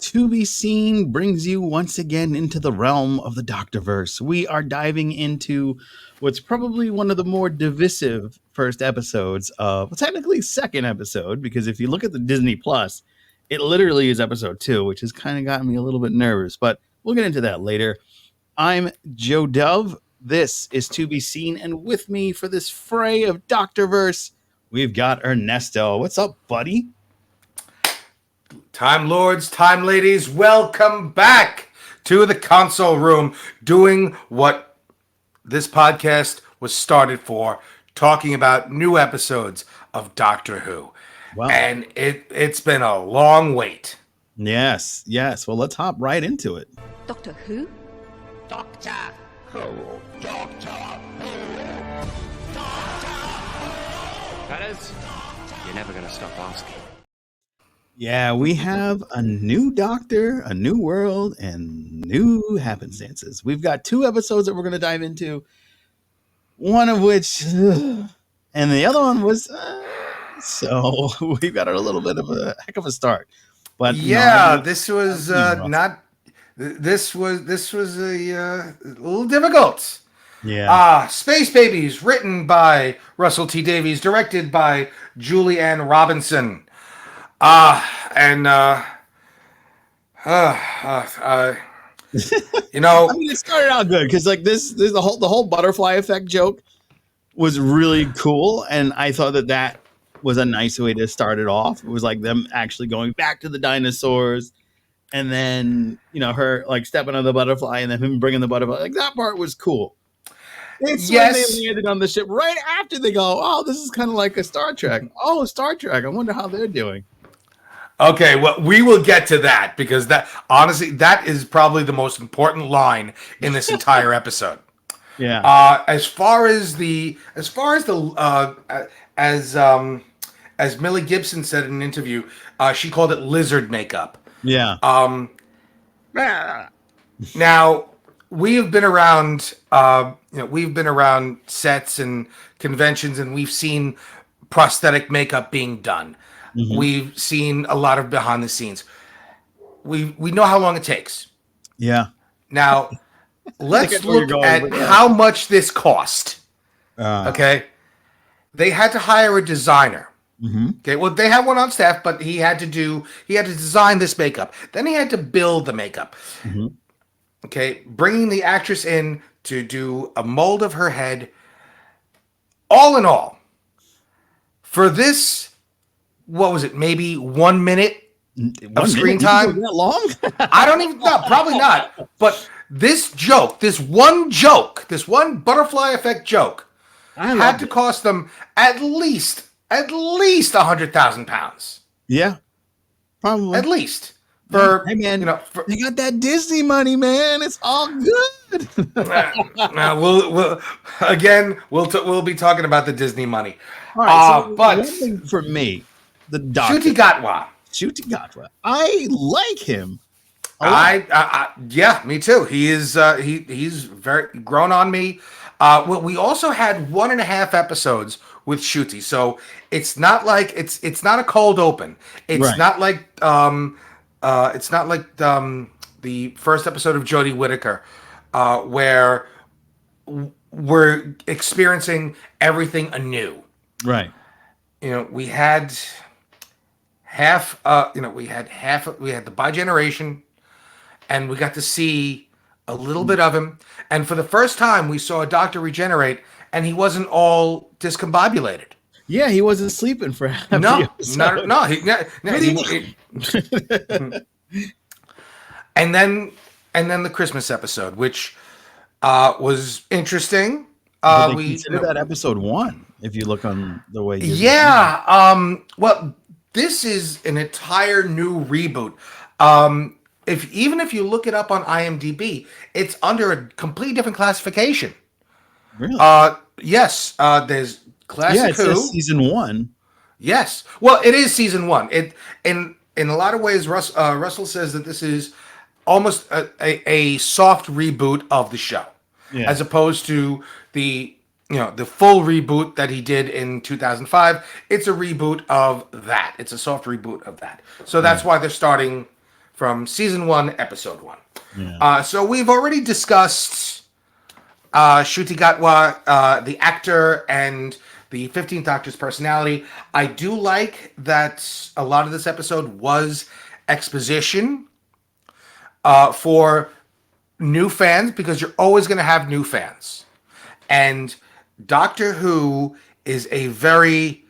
To Be Seen brings you once again into the realm of the Doctorverse. We are diving into what's probably one of the more divisive first episodes of, well, technically second episode, because if you look at the Disney Plus, it literally is episode 2, which has kind of gotten me a little bit nervous, but we'll get into that later. I'm Joe Dove. This is To Be Seen, and with me for this fray of Doctorverse, we've got Ernesto. What's up, buddy? Time Lords, Time Ladies, welcome back to the console room, doing what this podcast was started for, talking about new episodes of Doctor Who. Wow. And it's been a long wait. Yes. Well, let's hop right into it. Doctor Who? Doctor Who? Doctor Who? Doctor Who? Fellas, you're never going to stop asking. Yeah, we have a new Doctor, a new world, and new happenstances. We've got 2 episodes that we're going to dive into, one of which, and the other one was, so we've got a little bit of a heck of a start. But yeah, this was a little difficult. Yeah. Space Babies, written by Russell T Davies, directed by Julie Ann Robinson. You know, I mean, it started out good because like this the whole butterfly effect joke was really cool, and I thought that was a nice way to start it off. It was like them actually going back to the dinosaurs, and then her like stepping on the butterfly, and then him bringing the butterfly. Like that part was cool. It's when they landed on the ship right after they go, oh, this is kind of like a Star Trek. Oh, Star Trek. I wonder how they're doing. Okay, well, we will get to that because that honestly, that is probably the most important line in this entire episode. Yeah. As Millie Gibson said in an interview, she called it lizard makeup. Yeah. Now we have been around. We've been around sets and conventions, and we've seen prosthetic makeup being done. Mm-hmm. We've seen a lot of behind the scenes. We know how long it takes. Yeah. Now, let's look at how much this cost. Okay. They had to hire a designer. Mm-hmm. Okay. Well, they had one on staff, but he had to design this makeup. Then he had to build the makeup. Mm-hmm. Okay. Bringing the actress in to do a mold of her head. All in all, for this, what was it? Maybe 1 minute of screen time? That long? I don't even know. Probably not. But this one butterfly effect joke, had to cost them at least £100,000. Yeah, probably at least. For hey man, they got that Disney money, man. It's all good. We'll be talking about the Disney money. All right, so but one thing for me. The Doctor. Ncuti Gatwa. I like him. Yeah, me too. He is. He's very grown on me. Well, we also had 1.5 episodes with Ncuti, so it's not like it's not a cold open. It's not like the first episode of Jodie Whittaker, where we're experiencing everything anew. Right. We had half. We had the bi-generation, and we got to see a little bit of him. And for the first time, we saw a Doctor regenerate, and he wasn't all discombobulated. Yeah, he wasn't sleeping for half the episode. And then the Christmas episode, which was interesting. We consider that episode 1 if you look on the way. Well, this is an entire new reboot. If you look it up on IMDb, it's under a completely different classification. Really? Yes. There's Classic Who. It says season 1. Yes. Well, it is season 1. In a lot of ways, Russell says that this is almost a soft reboot of the show, as opposed to the full reboot that he did in 2005. It's a reboot of that. It's a soft reboot of that. So that's why they're starting from season 1, episode 1. Yeah. So we've already discussed Ncuti Gatwa, the actor, and the 15th Doctor's personality. I do like that a lot of this episode was exposition for new fans, because you're always going to have new fans. And Doctor Who is a very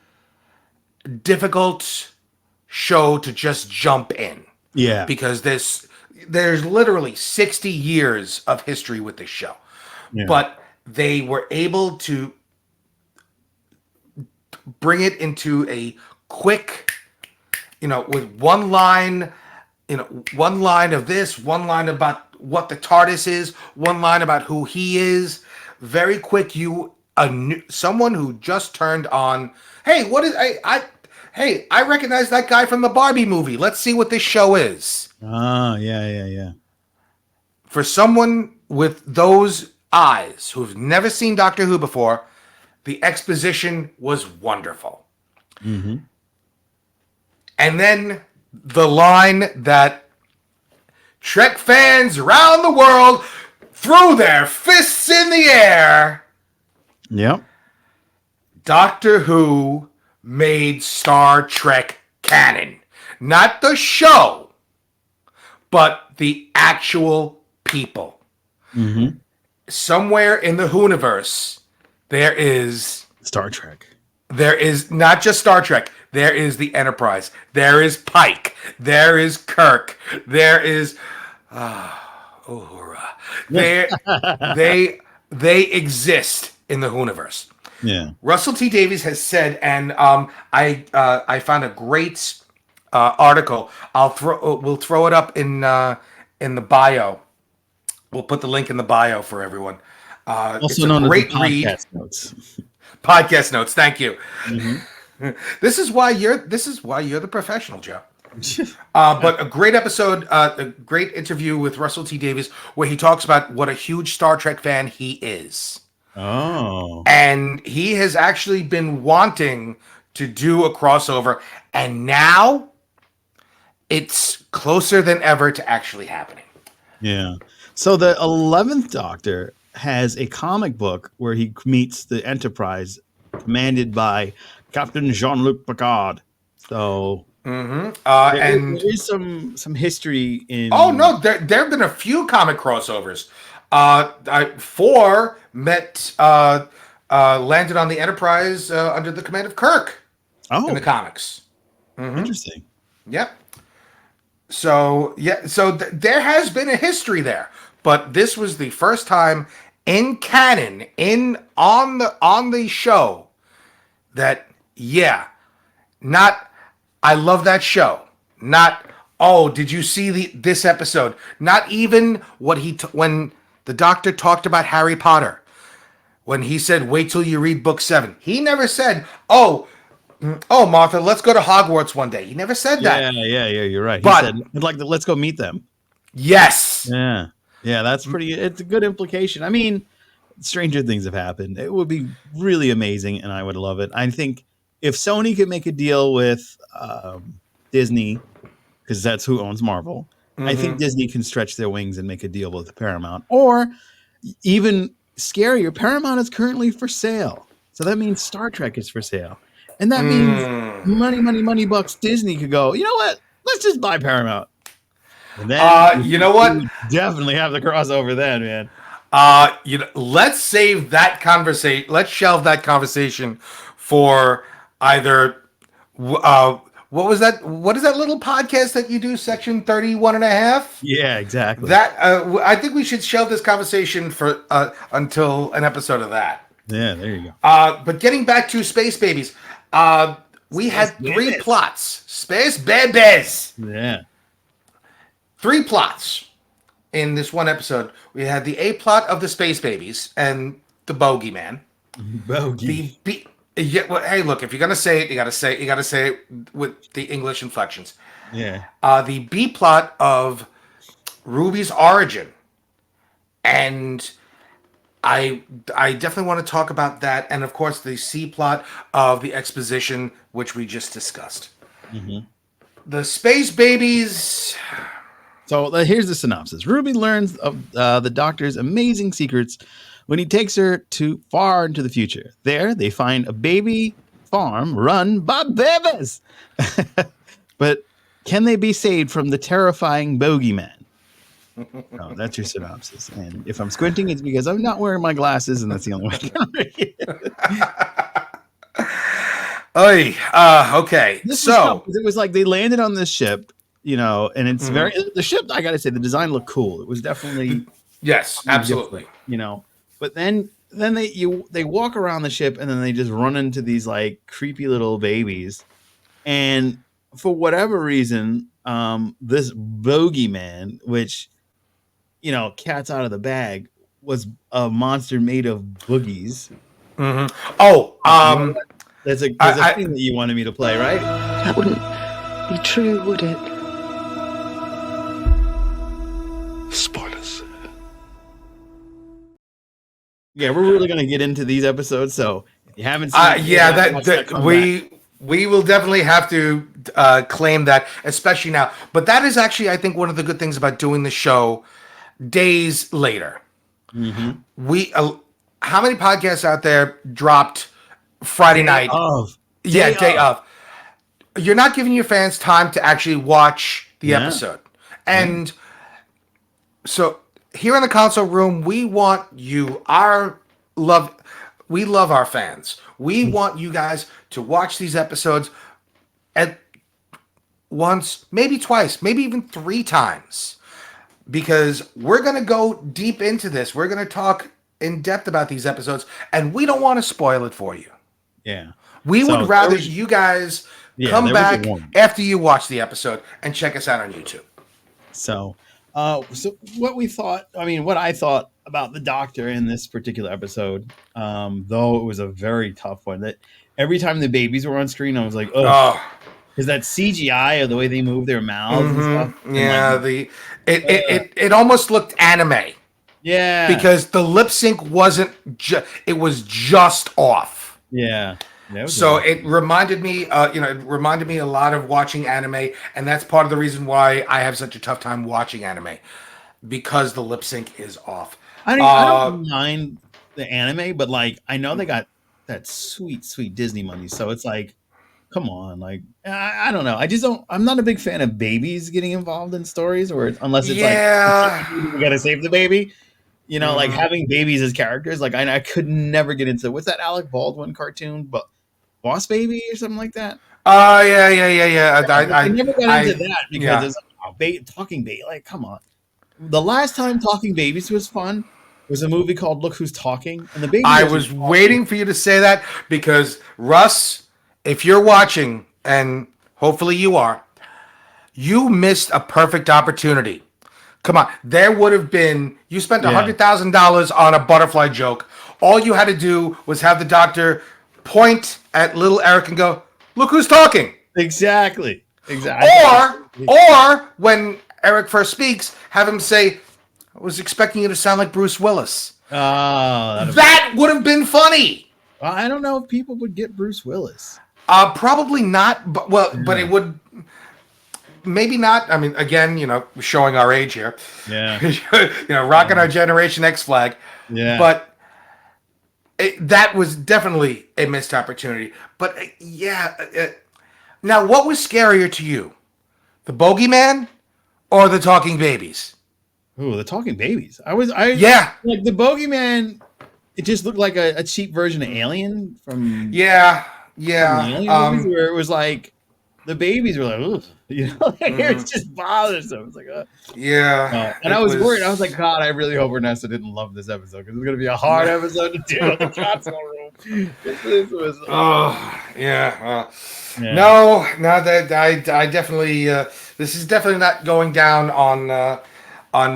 difficult show to just jump in. Yeah. Because there's literally 60 years of history with this show. Yeah. But they were able to bring it into a quick, with one line, one line of this, one line about what the TARDIS is, one line about who he is. Very quick, someone who just turned on, hey, what is I recognize that guy from the Barbie movie. Let's see what this show is. Yeah. For someone with those eyes who've never seen Doctor Who before, the exposition was wonderful. Mm-hmm. And then the line that Trek fans around the world threw their fists in the air. Yep. Doctor Who made Star Trek canon. Not the show, but the actual people. Mm-hmm. Somewhere in the Whoniverse, there is Star Trek. There is not just Star Trek. There is the Enterprise. There is Pike. There is Kirk. There is Uhura. They exist in the Whoniverse. Yeah. Russell T Davies has said, and I found a great article. We'll throw it up in the bio. We'll put the link in the bio for everyone. Also known as the podcast notes. Podcast notes. Thank you. Mm-hmm. This is why you're the professional, Joe. But a great episode, a great interview with Russell T Davies, where he talks about what a huge Star Trek fan he is. Oh. And he has actually been wanting to do a crossover, and now it's closer than ever to actually happening. Yeah. So the 11th Doctor has a comic book where he meets the Enterprise, commanded by Captain Jean-Luc Picard. So Mm-hmm. there is some history in. Oh no, there have been a few comic crossovers. 4 landed on the Enterprise under the command of Kirk. Oh, in the comics. Mm-hmm. Interesting. Yep. So there has been a history there, but this was the first time in canon, on the show, that I love that show. Not, oh, did you see this episode? Not even what when the Doctor talked about Harry Potter, when he said, "Wait till you read book 7." He never said, "Oh, Martha, let's go to Hogwarts one day." He never said that. Yeah. You're right. But, he said, let's go meet them. Yes. Yeah. That's pretty. It's a good implication. I mean, stranger things have happened. It would be really amazing, and I would love it. I think if Sony could make a deal with Disney, because that's who owns Marvel, I think Disney can stretch their wings and make a deal with Paramount. Or even scarier, Paramount is currently for sale. So that means Star Trek is for sale. And that means money bucks. Disney could go, you know what? Let's just buy Paramount. And then you know what? Definitely have the crossover then, man. Let's save that conversation. Let's shelve that conversation for either what was that? What is that little podcast that you do? Section 31.5? Yeah, exactly. That I think we should shelve this conversation for until an episode of that. Yeah, there you go. But getting back to Space Babies, we had 3 plots. Space Babies. Yeah. 3 plots in this one episode. We had the A plot of the Space Babies and the bogeyman. Bogey. Well, hey, look, if you're gonna say it, you gotta say it with the English inflections. Yeah. The B plot of Ruby's origin, and I definitely want to talk about that, and of course the C plot of the exposition, which we just discussed. Mm-hmm. The Space Babies. So here's the synopsis. Ruby learns of the doctor's amazing secrets when he takes her too far into the future. There, they find a baby farm run by babies. But can they be saved from the terrifying bogeyman? Oh, that's your synopsis. And if I'm squinting, it's because I'm not wearing my glasses, and that's the only way I can read it. Oy, okay. So it was like they landed on this ship, and it's very the ship. I gotta say, the design looked cool. It was definitely yes, absolutely. But then they walk around the ship, and then they just run into these like creepy little babies, and for whatever reason, this bogeyman, which cat's out of the bag, was a monster made of boogies. Mm-hmm. Oh, there's a thing that you wanted me to play, right? That wouldn't be true, would it? Spoilers. Yeah, we're really gonna get into these episodes, so if you haven't seen we will definitely have to claim that, especially now. But that is actually, I think, one of the good things about doing the show days later. Mm-hmm. How many podcasts out there dropped Friday night? Day of. You're not giving your fans time to actually watch the episode. And so here in the console room, we want you, we love our fans. We want you guys to watch these episodes at once, maybe twice, maybe even 3 times. Because we're going to go deep into this. We're going to talk in depth about these episodes, and we don't want to spoil it for you. Yeah. We would rather you guys come back after you watch the episode and check us out on YouTube. So what I thought about the Doctor in this particular episode, though it was a very tough one, that every time the babies were on screen, I was like, oh. Is that CGI or the way they move their mouths and stuff? Yeah, it almost looked anime. Yeah, because the lip sync wasn't it was just off. Yeah. So it reminded me, a lot of watching anime, and that's part of the reason why I have such a tough time watching anime, because the lip sync is off. I don't mind the anime, but like I know they got that sweet Disney money, so it's like, come on, like I don't know. I'm not a big fan of babies getting involved in stories, unless it's like we gotta save the baby. Like having babies as characters. Like I could never get into what's that Alec Baldwin cartoon, but Boss Baby or something like that. Oh yeah. I never got into that because it's talking baby. Like, come on. The last time Talking Babies was fun was a movie called Look Who's Talking, and the baby. I was waiting for you to say that, because Russ, if you're watching, and hopefully you are, you missed a perfect opportunity. Come on, there would have been. You spent $100,000 on a butterfly joke. All you had to do was have the Doctor point at little Eric and go, "Look who's talking." Exactly. Or when Eric first speaks, have him say, "I was expecting you to sound like Bruce Willis." That would have been funny. I don't know if people would get Bruce Willis. Probably not. But it would. Maybe not. I mean, again, showing our age here. Yeah. Rocking our Generation X flag. Yeah. But that was definitely a missed opportunity. But now, what was scarier to you, the Bogeyman or the Talking Babies? Ooh, the Talking Babies. Like the Bogeyman. It just looked like a cheap version of Alien from. Yeah. From the Alien movies, where it was like the babies were like, ooh. It's just bothersome. It's like, and I was worried. I was like, God, I really hope Ernesto didn't love this episode, because it's going to be a hard episode to do in the console room. This was. No, that I definitely. This is definitely not going down on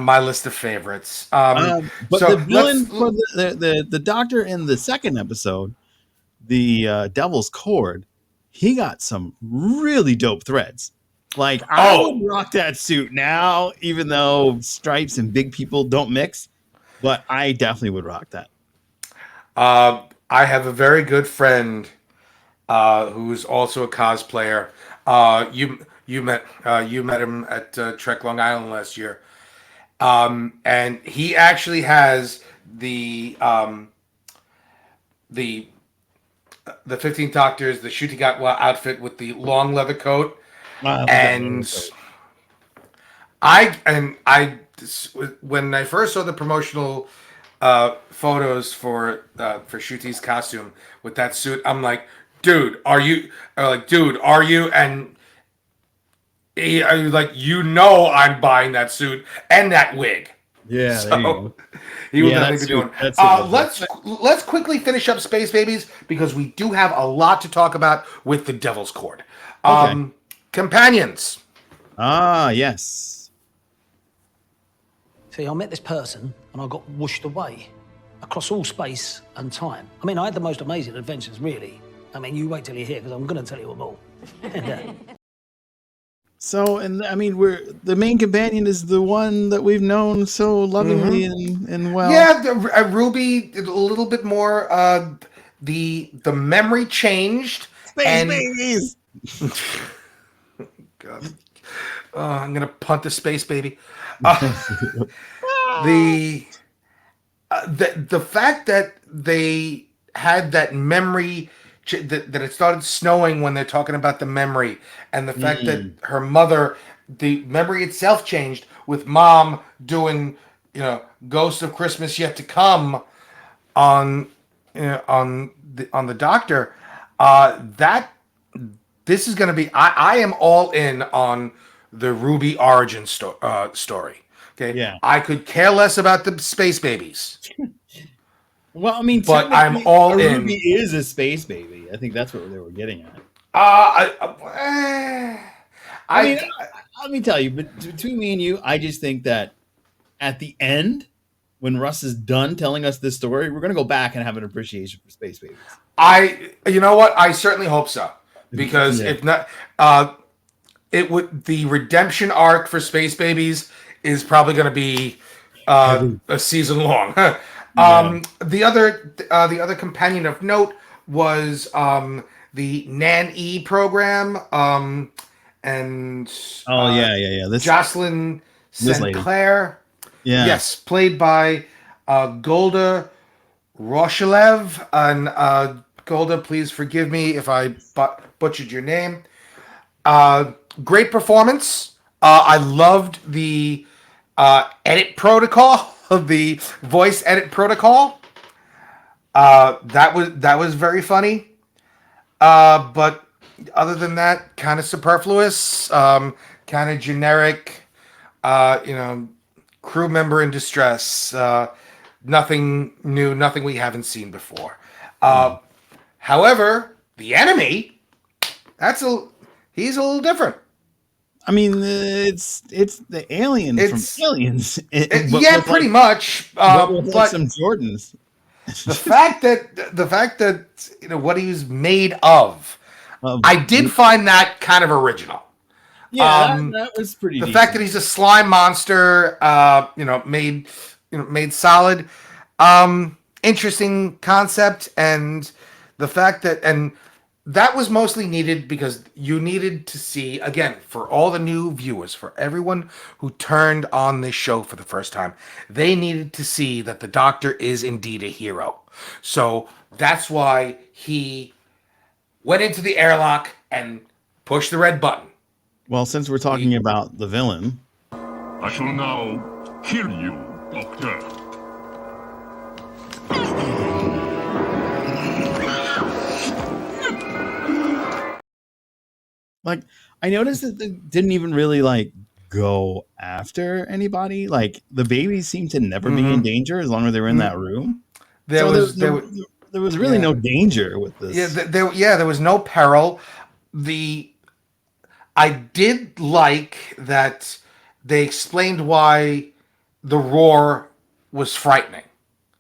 my list of favorites. But so the villain for the Doctor in the second episode, the Devil's Chord, he got some really dope threads. Like, I would rock that suit now, even though stripes and big people don't mix. But I definitely would rock that. I have a very good friend who's also a cosplayer. You you met him at Trek Long Island last year, and he actually has the 15th Doctor's the Shooty outfit with the long leather coat, and I when I first saw the promotional photos for Shooty's costume with that suit, I'm like, dude, are you? And I was like, I'm buying that suit and that wig. Yeah, so he will definitely be doing. Let's quickly finish up Space Babies because we do have a lot to talk about with the Devil's Chord. Companions. Yes. See, I met this person and I got whooshed away across all space and time. I mean, I had the most amazing adventures, really. I mean, you wait till you hear, because I'm going to tell you them all. So, and I mean, the main companion is the one that we've known so lovingly and well. Yeah, Ruby a little bit more. The memory changed. Space babies. God. I'm gonna punt the space baby. The fact that they had that memory. That it started snowing when they're talking about the memory, and the fact that her mother, the memory itself changed with Mom doing, Ghost of Christmas Yet to Come on the Doctor. That this is going to be. I am all in on the Ruby origin story. Okay, yeah, I could care less about the space babies. Well, I mean, but I'm all in. Ruby is a space baby. I think that's what they were getting at. I mean, let me tell you, but between me and you, I just think that at the end, when Russ is done telling us this story, we're going to go back and have an appreciation for space babies. You know what? I certainly hope so, because if not, the redemption arc for space babies is probably going to be a season long. The other companion of note was the Nan E program, and this Jocelyn Sinclair, yes, played by Golda Roshalev, and Golda, please forgive me if I butchered your name. Great performance. I loved the edit protocol. Of the voice edit protocol, that was very funny, but other than that, kind of superfluous, kind of generic, crew member in distress, nothing new, nothing we haven't seen before. However, the enemy, he's a little different. I mean, it's the alien from Aliens. Pretty much. But some Jordans. the fact that what he's made of, I did find that kind of original. Yeah, that was pretty. The fact that he's a slime monster, made solid. Interesting concept, and the fact that was mostly needed because you needed to see, again, for all the new viewers, for everyone who turned on this show for the first time, they needed to see that the Doctor is indeed a hero. So that's why he went into the airlock and pushed the red button. Well, since we're talking about the villain, I shall now kill you, Doctor. like, I noticed that they didn't even really go after anybody. Like, the babies seemed to never be in danger as long as they were in that room. There was really no danger with this. There was no peril. I did like that they explained why the roar was frightening.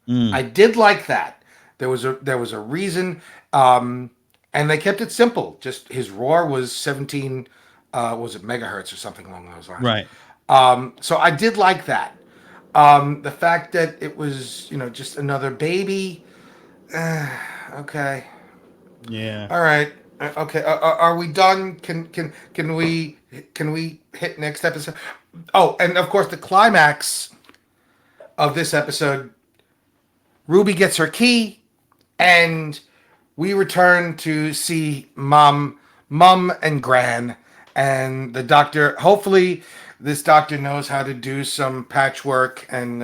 I did like that. There was a reason. And they kept it simple. Just his roar was 17, was it megahertz or something along those lines? Right. So I did like that. The fact that it was, just another baby. Okay. Yeah. All right. Okay, are we done? Can we hit next episode? Oh, and of course the climax of this episode, Ruby gets her key, and we return to see Mom and Gran, and the doctor. Hopefully, this doctor knows how to do some patchwork and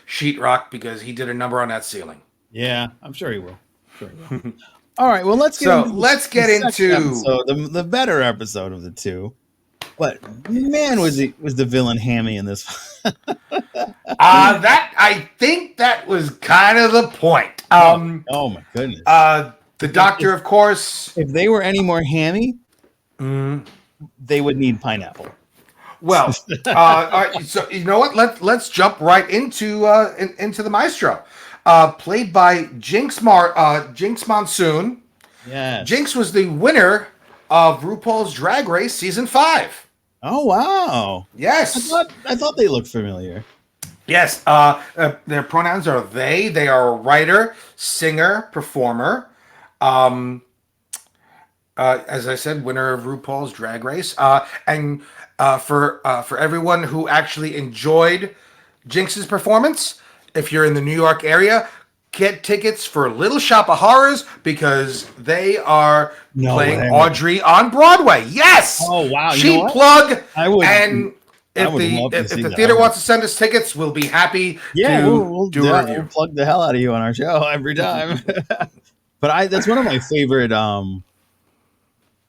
sheetrock because he did a number on that ceiling. Yeah, I'm sure he will. All right, well, let's get into the better episode of the two. But man, was the villain hammy in this? That I think that was kind of the point. Oh my goodness. The doctor, of course. If they were any more hammy, they would need pineapple. Well, all right, so you know what? Let's jump right into the Maestro, played by Jinx Monsoon. Yeah, Jinx was the winner of RuPaul's Drag Race season 5. Oh wow! Yes, I thought they looked familiar. Yes, their pronouns are they. They are a writer, singer, performer. As I said, winner of RuPaul's Drag Race. And for everyone who actually enjoyed Jinx's performance, if you're in the New York area, get tickets for Little Shop of Horrors because they are playing Audrey on Broadway. Yes. Oh wow! Cheap plug. If the the theater wants to send us tickets, we'll be happy we'll do a review. We'll plug the hell out of you on our show every time. But that's one of my favorite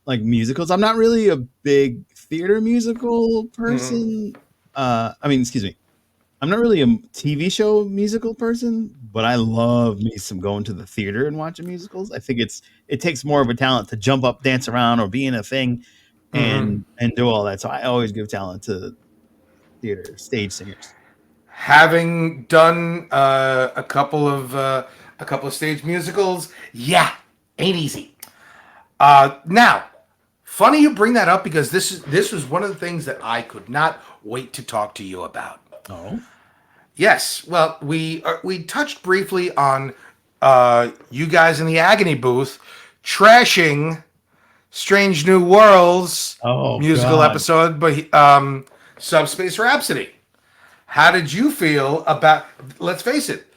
like musicals. I'm not really a big theater musical person. Excuse me. I'm not really a TV show musical person, but I love me some going to the theater and watching musicals. I think it takes more of a talent to jump up, dance around, or be in a thing and do all that. So I always give talent to theater stage singers. Having done a couple of stage musicals, ain't easy. Now, funny you bring that up because this was one of the things that I could not wait to talk to you about. Oh, yes. Well, we touched briefly on you guys in the Agony booth trashing Strange New Worlds musical episode, but Subspace Rhapsody. How did you feel about? Let's face it,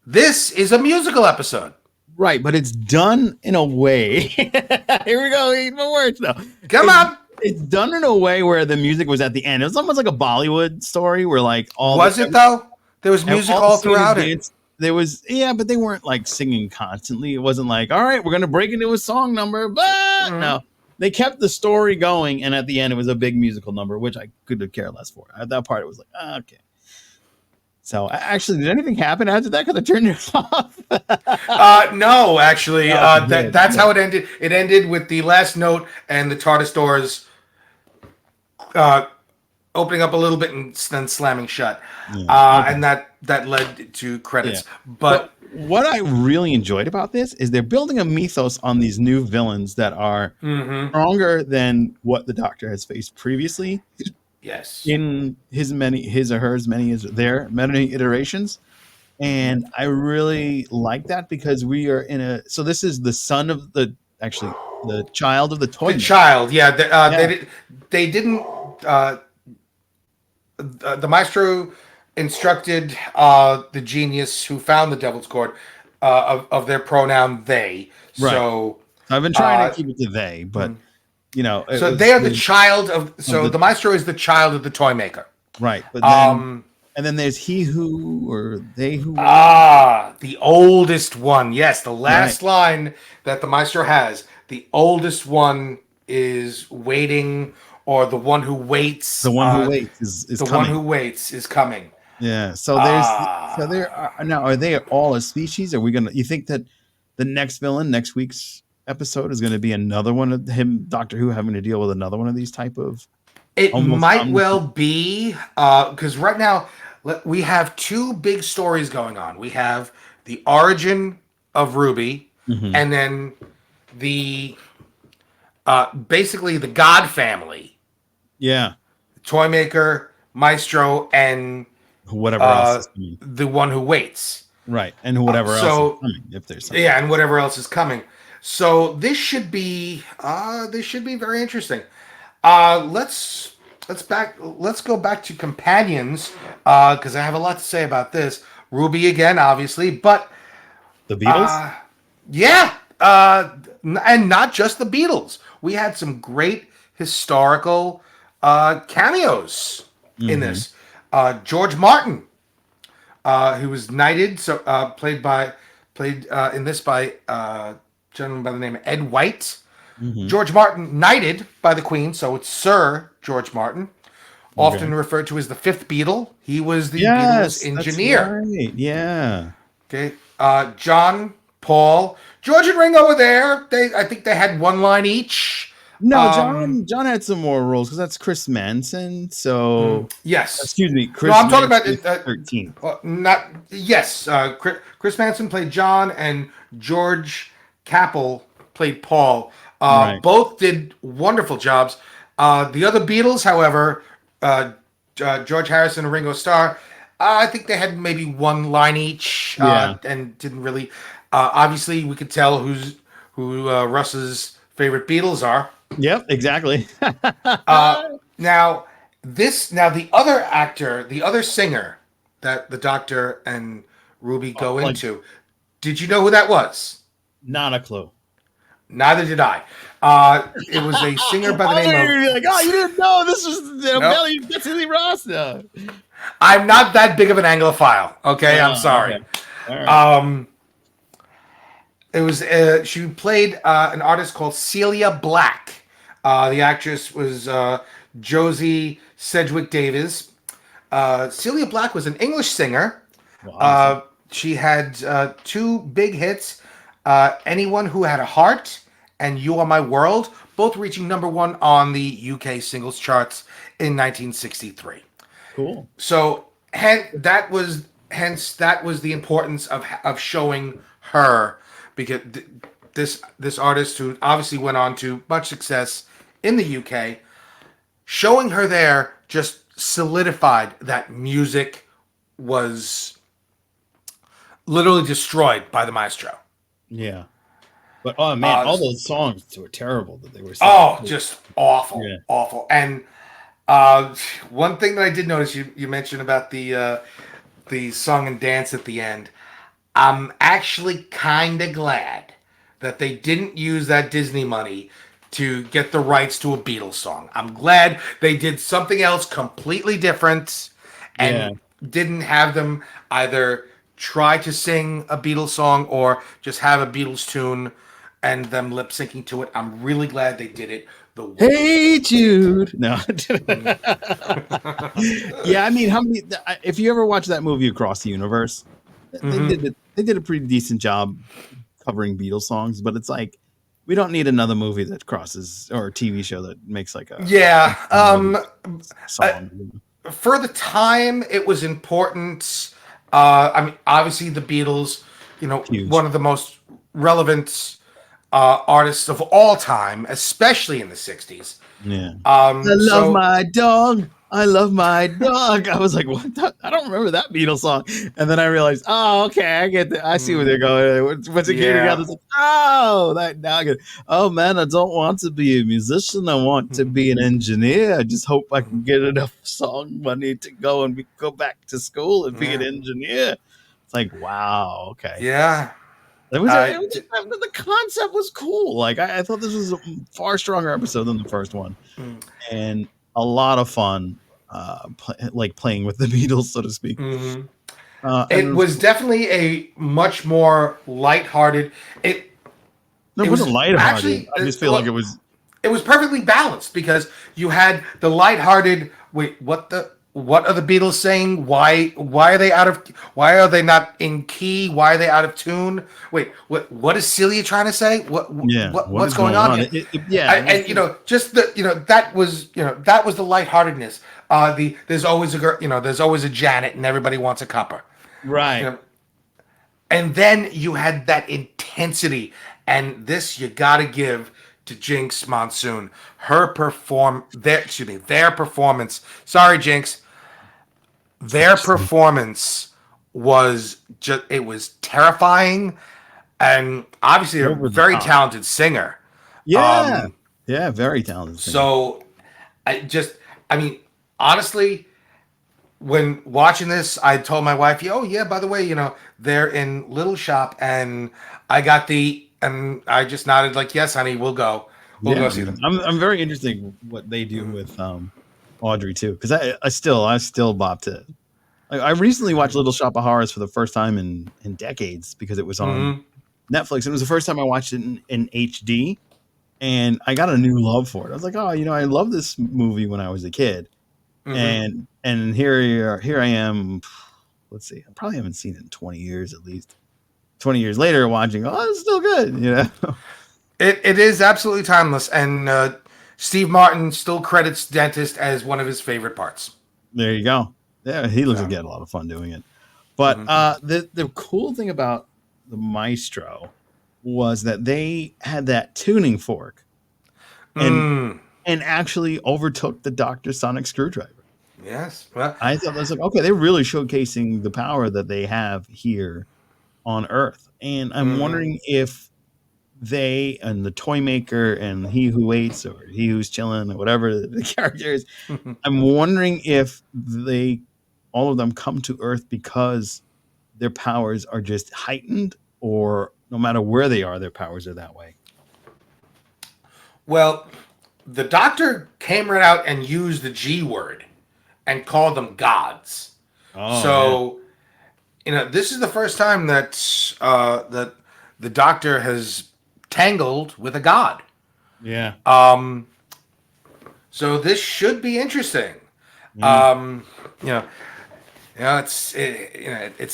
this is a musical episode. right, but it's done in a way. Here we go, eat my words now. Come on. It's done in a way where the music was at the end. It was almost like a Bollywood story where like though? There was music all throughout it. There was, but they weren't like singing constantly. It wasn't like, all right, we're going to break into a song number. But no, they kept the story going. And at the end, it was a big musical number, which I could care less for. At that part, it was like, okay. So actually, did anything happen after that? Because I turned yours off. No, actually, that's how it ended. It ended with the last note and the TARDIS doors opening up a little bit and then slamming shut. And that led to credits. Yeah. But what I really enjoyed about this is they're building a mythos on these new villains that are stronger than what the Doctor has faced previously. Yes. In many iterations. And I really like that because we are this is the son of the child of the toy. The child, they didn't the Maestro instructed the genius who found the Devil's Chord of their pronoun they. Right. So I've been trying to keep it to they, but so they are the child of. So the Maestro is the child of the toy maker. Right, but then and then there's he who or they who. The oldest one. Yes, the last line that the Maestro has. The oldest one is waiting, or the one who waits. The one who waits is the coming. one who waits is coming. Yeah. So there are now. Are they all a species? Are we gonna? You think that the next villain next week's episode is going to be another one of him, Doctor Who, having to deal with another one of these type of? It might well be because right now we have two big stories going on. We have the origin of Ruby, and then the basically the God family. Yeah, toy maker, Maestro, and whatever else is the one who waits. Right, and whatever else is coming, if there's something. Yeah, and whatever else is coming. So this should be very interesting. Let's go back to companions because I have a lot to say about this. Ruby again, obviously, but The Beatles. yeah, and not just the Beatles. We had some great historical cameos in this. George Martin, who was knighted, so played in this by a gentleman by the name of Ed White. George Martin, knighted by the Queen, so it's Sir George Martin, often referred to as the fifth Beatle. He was the Beatles engineer. That's right. Yeah. Okay, John, Paul, George, and Ringo were there. I think they had one line each. No, John had some more roles because that's Chris Manson. So Yes, excuse me, Chris. No, I'm talking about Manson is 13. not yes. Chris Manson played John, and George Capel played Paul. Right. Both did wonderful jobs. The other Beatles, however, George Harrison and Ringo Starr, I think they had maybe one line each, and didn't really. Obviously, we could tell who Russ's favorite Beatles are. Yep, exactly. Now the other actor, the other singer that the Doctor and Ruby go into. Did you know who that was? Not a clue. Neither did I. It was a singer by the name of. Like, oh, you didn't know this was Belly Betsy Ross. No. I'm not that big of an Anglophile. Okay, I'm sorry. Okay. All right. It was she played an artist called Celia Black. The actress was Josie Sedgwick Davis. Celia Black was an English singer. Wow. She had two big hits. Anyone Who Had a Heart and You Are My World, both reaching #1 on the UK singles charts in 1963. Cool. So that was the importance of showing her, because this artist, who obviously went on to much success in the UK, showing her there just solidified that music was literally destroyed by the Maestro. Yeah. But oh man, all those songs were terrible that they were singing. Oh, just awful, Yeah. awful. And one thing that I did notice, you mentioned about the song and dance at the end. I'm actually kind of glad that they didn't use that Disney money to get the rights to a Beatles song. I'm glad they did something else completely different and didn't have them either try to sing a Beatles song or just have a Beatles tune and them lip syncing to it. I'm really glad they did it the way. Hey Jude. No. Yeah, I mean, how many? If you ever watch that movie Across the Universe, they did a pretty decent job covering Beatles songs. But it's like, we don't need another movie that crosses, or a TV show that makes like a song. For the time, it was important. I mean, obviously the Beatles, Huge. One of the most relevant artists of all time, especially in the 60s. Yeah. I love my dog. I love my dog. I was like, what? I don't remember that Beatles song. And then I realized, oh, okay, I get that. I see where they're going. Once it came together, it's like, oh, that now I get. Oh man, I don't want to be a musician. I want to be an engineer. I just hope I can get enough song money to go back to school and be an engineer. It's like, wow, okay. Yeah. The concept was cool. Like I thought this was a far stronger episode than the first one, and a lot of fun, playing with the Beatles, so to speak. It was definitely a much more lighthearted. It wasn't lighthearted. Actually, I just feel like it was. It was perfectly balanced because you had the lighthearted. Wait, what are the Beatles saying? Why are they out of? Why are they not in key? Why are they out of tune? Wait, what is Celia trying to say? What's going on? And that was the lightheartedness. There's always a girl, there's always a Janet, and everybody wants a cuppa. Right. And then you had that intensity, and this you got to give to Jinx Monsoon. Their performance. Sorry, Jinx. Their performance was it was terrifying. and obviously a Over the very top. talented singer. Yeah. Yeah, very talented singer. So I mean, honestly, when watching this, I told my wife, "Oh yeah, by the way, they're in Little Shop," and and I just nodded like, "Yes, honey, we'll go. We'll go see them." I'm very interested in what they do with Audrey too, because I still bop to. I recently watched Little Shop of Horrors for the first time in decades because it was on Netflix. It was the first time I watched it in HD, and I got a new love for it. I was like, oh, I love this movie when I was a kid, and here I am. Let's see, I probably haven't seen it in 20 years at least. 20 years later, watching, oh, it's still good, It is absolutely timeless, and Steve Martin still credits Dentist as one of his favorite parts. There you go. Yeah, he looks like he had a lot of fun doing it. But the cool thing about the Maestro was that they had that tuning fork and actually overtook the Dr. Sonic screwdriver. Yes. Well, I thought that was like, okay, they're really showcasing the power that they have here on Earth. And I'm wondering if they and the toy maker and he who waits or he who's chilling or whatever the character is, I'm wondering if all of them come to Earth because their powers are just heightened, or no matter where they are, their powers are that way. Well, the Doctor came right out and used the G word and called them gods. Oh, so, this is the first time that that the Doctor has tangled with a god. yeah. So this should be interesting. It's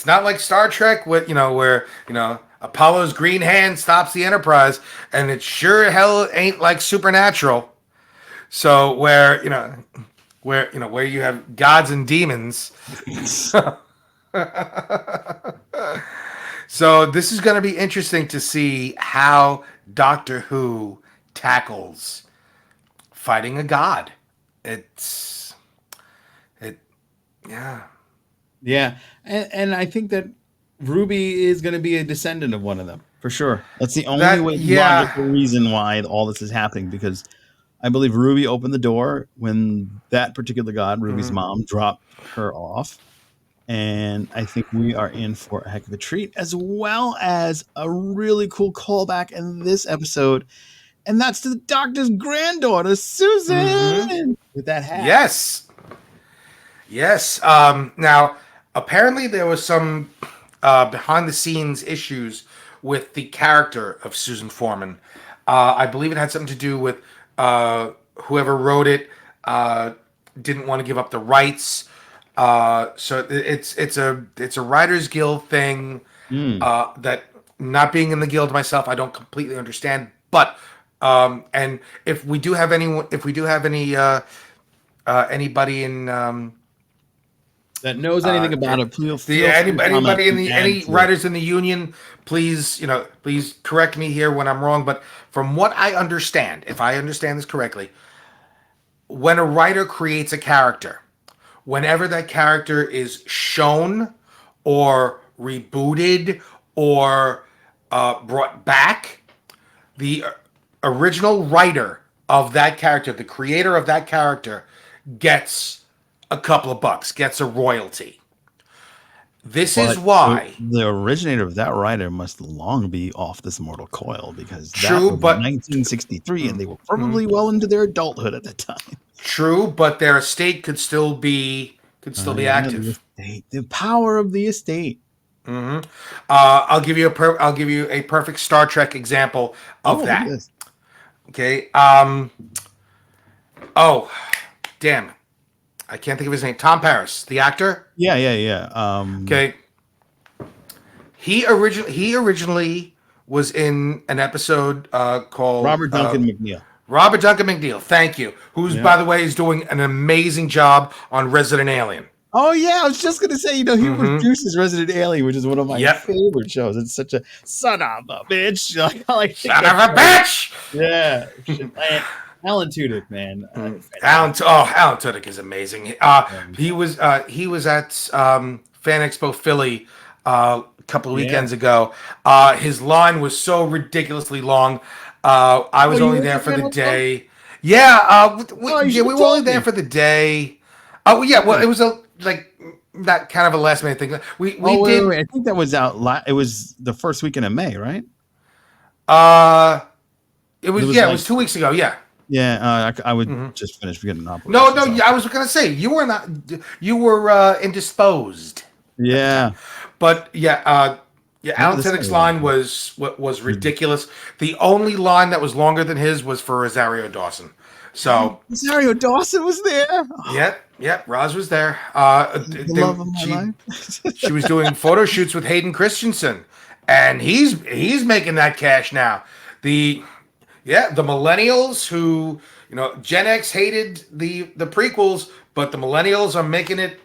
not like Star Trek with where Apollo's green hand stops the Enterprise, and it sure hell ain't like Supernatural. So where you have gods and demons. So this is going to be interesting to see how Doctor Who tackles fighting a god. Yeah. And I think that Ruby is going to be a descendant of one of them for sure. That's the only logical reason why all this is happening, because I believe Ruby opened the door when that particular god, Ruby's mom, dropped her off. And I think we are in for a heck of a treat, as well as a really cool callback in this episode. And that's to the Doctor's granddaughter, Susan, with that hat. Yes. Now, apparently there was some behind-the-scenes issues with the character of Susan Foreman. I believe it had something to do with whoever wrote it didn't want to give up the rights. So it's a Writers Guild thing that, not being in the guild myself, I don't completely understand. But and if we do have any anybody in that knows anything about it, please anybody in any writers in the union, please correct me here when I'm wrong. But from what I understand, if I understand this correctly, when a writer creates a character, whenever that character is shown or rebooted or brought back, the original writer of that character, the creator of that character, gets a couple of bucks, gets a royalty. This is why the originator of that writer must long be off this mortal coil, because that true, was but 1963, and they were probably well into their adulthood at the time. True, but their estate could still be active. The power of the estate. I'll give you a perfect Star Trek example of that. Yes. Okay. Oh, damn. I can't think of his name. Tom Paris, the actor. Yeah. Okay. He originally was in an episode called Robert Duncan McNeil. Robert Duncan McNeil, thank you. Who's, by the way, is doing an amazing job on Resident Alien. Oh yeah, I was just gonna say, he produces Resident Alien, which is one of my favorite shows. It's such a son of a bitch. Son of a bitch. Yeah. Alan Tudyk, man. Alan Tudyk is amazing. He was at Fan Expo Philly a couple of weekends ago. His line was so ridiculously long. I was only there for the day. Yeah, we were only there for the day. Oh yeah, well it was that kind of a last minute thing. We did. Wait. I think that was out. It was the first weekend of May, right? It was 2 weeks ago. Yeah. Yeah, I would just finish getting an No, I was going to say you were indisposed. Yeah, but Alan Teddick's line was ridiculous. The only line that was longer than his was for Rosario Dawson. So Rosario Dawson was there. Yep. Roz was there. The love of my life. She was doing photo shoots with Hayden Christensen, and he's making that cash now. The millennials who, Gen X hated the prequels, but the millennials are making it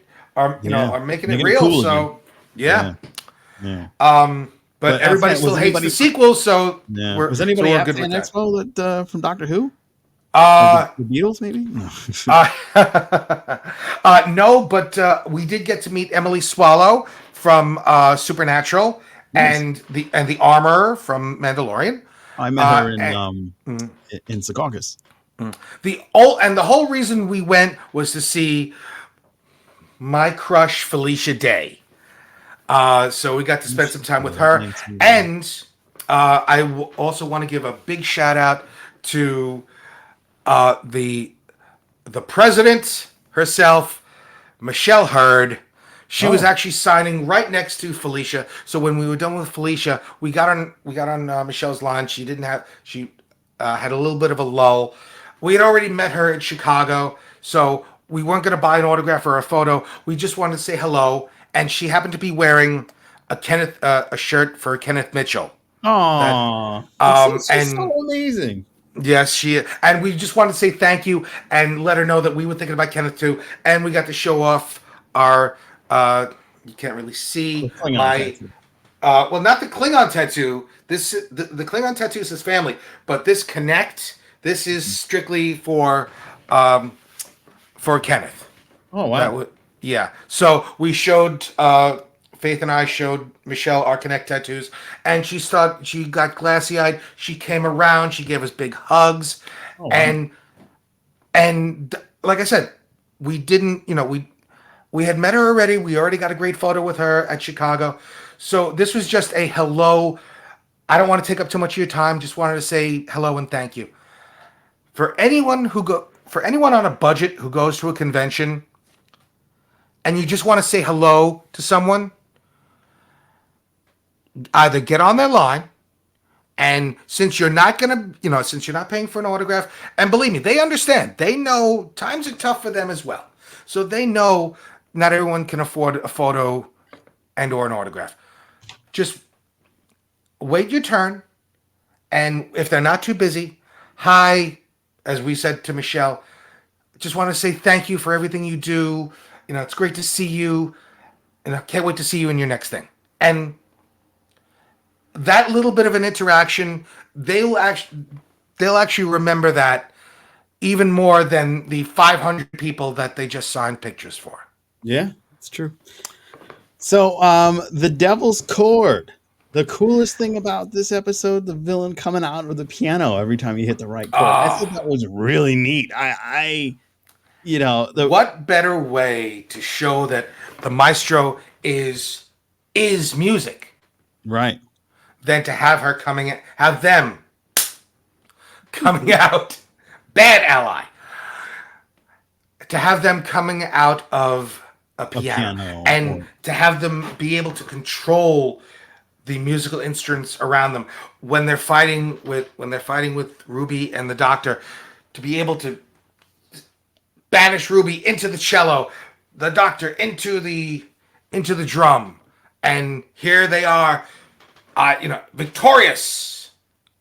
making it real. Cool so yeah. But everybody still hates the sequels. So was anybody at Fan Expo that from Doctor Who? The Beatles, maybe? No, but we did get to meet Emily Swallow from Supernatural and the Armorer from Mandalorian. I met her in Secaucus. The whole reason we went was to see my crush Felicia Day. So we got to spend some time with her, and I also want to give a big shout out to the president herself, Michelle Hurd. She was actually signing right next to Felicia. So when we were done with Felicia, we got on Michelle's line. She had a little bit of a lull. We had already met her in Chicago, so we weren't going to buy an autograph or a photo. We just wanted to say hello, and she happened to be wearing a shirt for Kenneth Mitchell. Oh, and so amazing. Yes, and we just wanted to say thank you and let her know that we were thinking about Kenneth too, and we got to show off our. You can't really see my. Not the Klingon tattoo. The Klingon tattoo is his family, but this Connect. This is strictly for Kenneth. Oh wow! So we showed Faith and I showed Michelle our Connect tattoos, and she got glassy eyed. She came around. She gave us big hugs, and like I said, we didn't. We had met her already. We already got a great photo with her at Chicago. So this was just a hello. I don't want to take up too much of your time. Just wanted to say hello and thank you. For anyone on a budget who goes to a convention and you just want to say hello to someone, either get on their line, and since you're not paying for an autograph, and believe me, they understand. They know times are tough for them as well. So they know not everyone can afford a photo and or an autograph. Just wait your turn, and if they're not too busy, hi, as we said to Michelle, just want to say thank you for everything you do. It's great to see you, and I can't wait to see you in your next thing. And that little bit of an interaction, they'll actually remember that even more than the 500 people that they just signed pictures for. Yeah, it's true. So, the Devil's Chord. The coolest thing about this episode, the villain coming out of the piano every time you hit the right chord. I thought that was really neat. What better way to show that the Maestro is music, right? Than to have them coming out, Bad Ally, to have them coming out of a piano and to have them be able to control the musical instruments around them when they're fighting with Ruby and the Doctor, to be able to banish Ruby into the cello, the Doctor into the drum, and here they are, victorious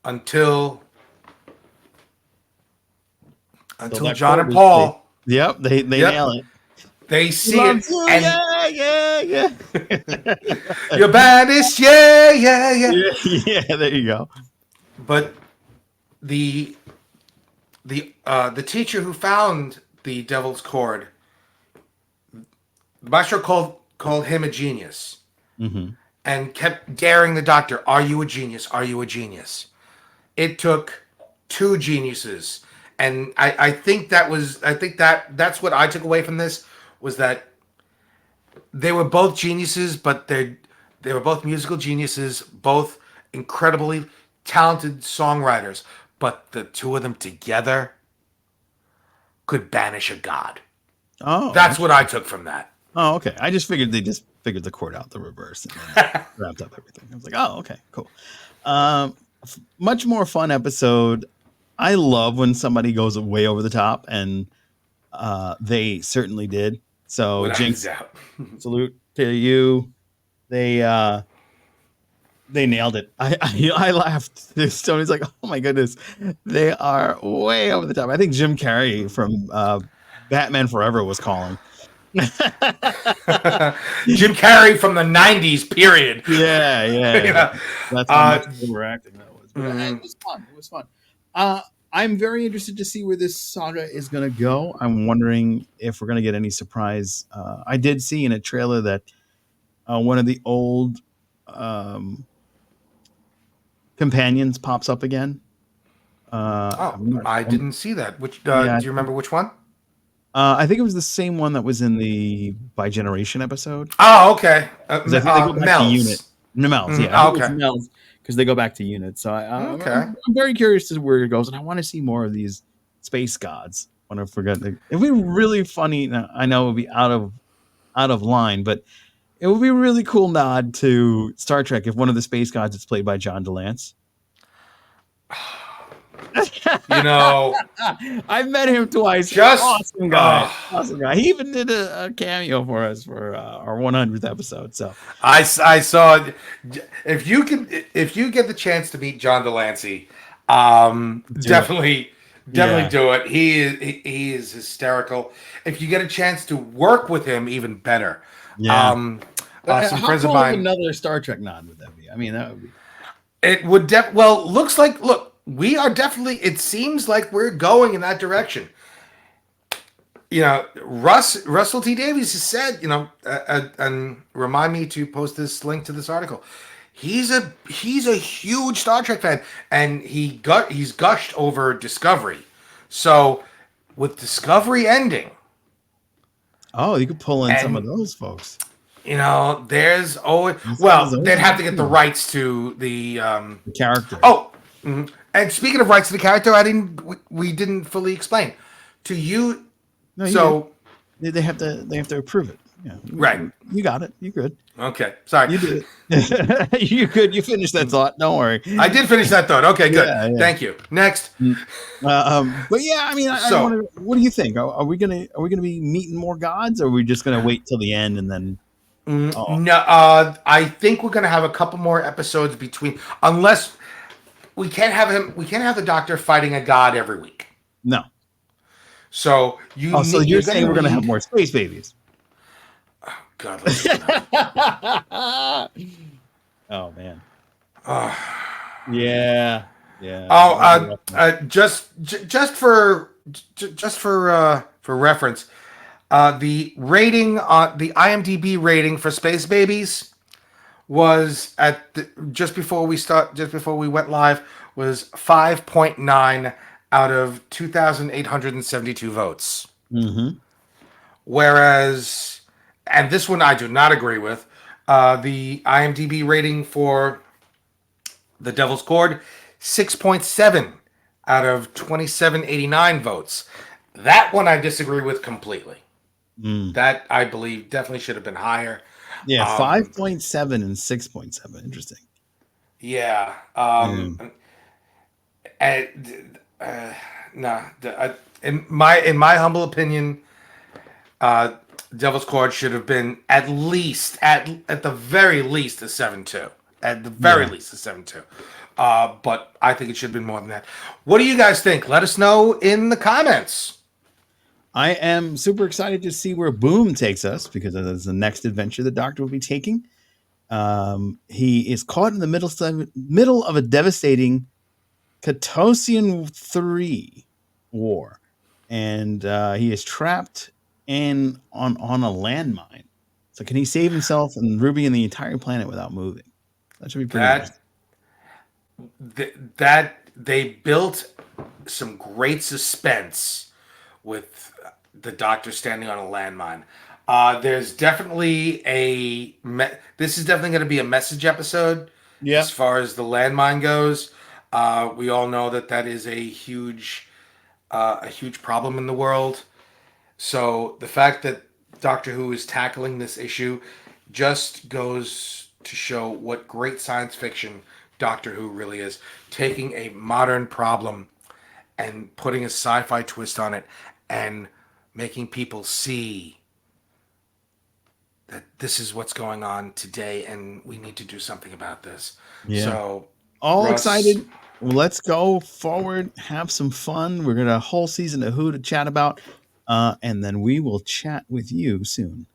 until John and Paul. They nail it. They see it. Yeah. Your baddest, yeah. Yeah, there you go. But the teacher who found the Devil's Chord, the Maestro called him a genius. Mm-hmm. and kept daring the Doctor, "Are you a genius? Are you a genius?" It took two geniuses, and I think that's what I took away from this, was that they were both geniuses, but they were both musical geniuses, both incredibly talented songwriters, but the two of them together could banish a god. Oh, That's what I took from that. Oh, okay. I just figured they just figured the chord out the reverse and then wrapped up everything. I was like, oh, okay, cool. Much more fun episode. I love when somebody goes way over the top, and they certainly did. So Without Jinx, a doubt. salute to you. They nailed it. I laughed. Tony's like, oh my goodness, they are way over the top. I think Jim Carrey from Batman Forever was calling. Jim Carrey from the 90s period. Yeah. Yeah. That's how much overacting that was. But it was fun. It was fun. I'm very interested to see where this saga is going to go. I'm wondering if we're going to get any surprise. I did see in a trailer that one of the old companions pops up again. I didn't see that. Which do you remember which one? I think it was the same one that was in the By Generation episode. Oh, okay. Mel's. Mel's, yeah. Oh, okay. Mel's, because they go back to unit. So I'm very curious to where it goes, and I want to see more of these space gods. I wonder if we're gonna. It'd be really funny. Now, I know it would be out of line, but it would be a really cool nod to Star Trek if one of the space gods is played by John DeLance. You know, I've met him twice. Just awesome guy. Awesome guy. He even did a cameo for us for our 100th episode. So I saw. If you get the chance to meet John Delancey, definitely do it. He is hysterical. If you get a chance to work with him, even better. Yeah. Some How friends of cool mine. another Star Trek nod would that be? I mean, that would be. It would look, we are definitely, it seems like we're going in that direction. You know, Russell T. Davies has said, you know, and remind me to post this link to this article. He's a huge Star Trek fan, and he's gushed over Discovery. So with Discovery ending, you could pull in some of those folks. You know, there's they'd have to get the rights to the character. And speaking of rights to the character, we didn't fully explain to you. No, so they have to approve it. Yeah, right. You got it. You good? Okay, sorry. You did it. You good? You finished that thought. Don't worry. I did finish that thought. Okay, good. Yeah. Thank you. Next. But yeah, I mean, I wonder, what do you think? Are we gonna be meeting more gods, or are we just gonna wait till the end and then? No, I think we're gonna have a couple more episodes between, unless we can't have him. We can't have the Doctor fighting a god every week. No. So you're saying we're gonna have more space babies? Oh, God. Listen. Oh man. Yeah. Just for reference. The rating, the IMDb rating for Space Babies was just before we went live, was 5.9 out of 2,872 votes. Mm-hmm. Whereas, and this one I do not agree with, the IMDb rating for The Devil's Chord, 6.7 out of 2,789 votes. That one I disagree with completely. That, I believe, definitely should have been higher. Yeah, 5.7 and 6.7. Interesting. Yeah. In my humble opinion, Devil's Chord should have been at least, at the very least, a 7.2. At the very least, a 7.2. But I think it should have been more than that. What do you guys think? Let us know in the comments. I am super excited to see where Boom takes us, because that's the next adventure the Doctor will be taking. He is caught in the middle of a devastating Catosian 3 war, and he is trapped on a landmine. So can he save himself and Ruby and the entire planet without moving? That should be pretty interesting. That they built some great suspense with the Doctor standing on a landmine. There's definitely this is definitely going to be a message episode. Yeah. As far as the landmine goes, we all know that is a huge problem in the world. So the fact that Doctor Who is tackling this issue just goes to show what great science fiction Doctor Who really is. Taking a modern problem and putting a sci-fi twist on it and making people see that this is what's going on today and we need to do something about this. Yeah. So all excited. Let's go forward, have some fun. We're going to a whole season of Who to chat about. And then we will chat with you soon.